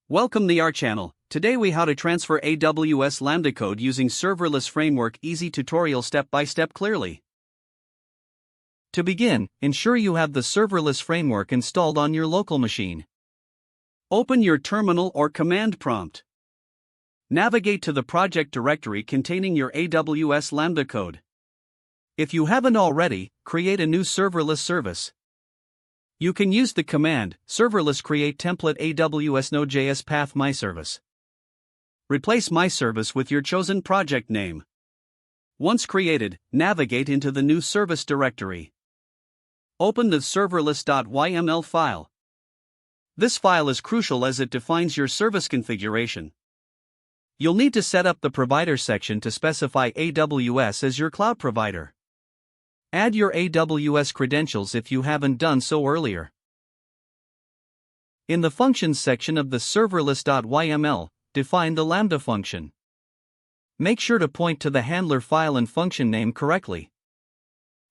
Welcome to our channel. Today we how to transfer AWS Lambda code using Serverless Framework. Easy tutorial step by step clearly. To begin, ensure you have the Serverless Framework installed on your local machine. Open your terminal or command prompt. Navigate to the project directory containing your AWS Lambda code. If you haven't already, create a new serverless service. You can use the command serverless create template AWS Node.js path myservice. Replace myservice with your chosen project name. Once created, navigate into the new service directory. Open the serverless.yml file. This file is crucial as it defines your service configuration. You'll need to set up the provider section to specify AWS as your cloud provider. Add your AWS credentials if you haven't done so earlier. In the functions section of the serverless.yml, define the Lambda function. Make sure to point to the handler file and function name correctly.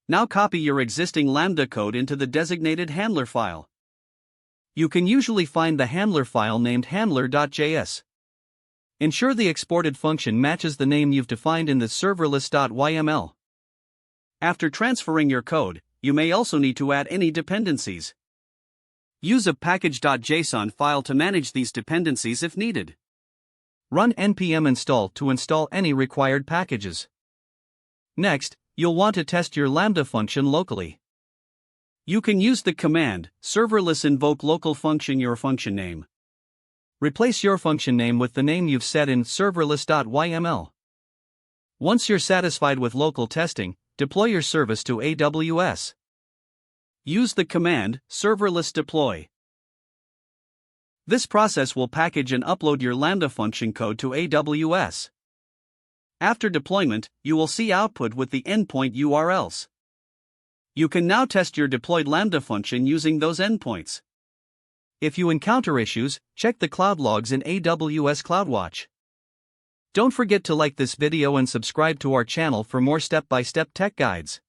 Now copy your existing Lambda code into the designated handler file. You can usually find the handler file named handler.js. Ensure the exported function matches the name you've defined in the serverless.yml. After transferring your code, you may also need to add any dependencies. Use a package.json file to manage these dependencies if needed. Run npm install to install any required packages. Next, you'll want to test your Lambda function locally. You can use the command serverless invoke local function your function name. Replace your function name with the name you've set in serverless.yml. Once you're satisfied with local testing, deploy your service to AWS. Use the command serverless deploy. This process will package and upload your Lambda function code to AWS. After deployment, you will see output with the endpoint URLs. You can now test your deployed Lambda function using those endpoints. If you encounter issues, check the cloud logs in AWS CloudWatch. Don't forget to like this video and subscribe to our channel for more step-by-step tech guides.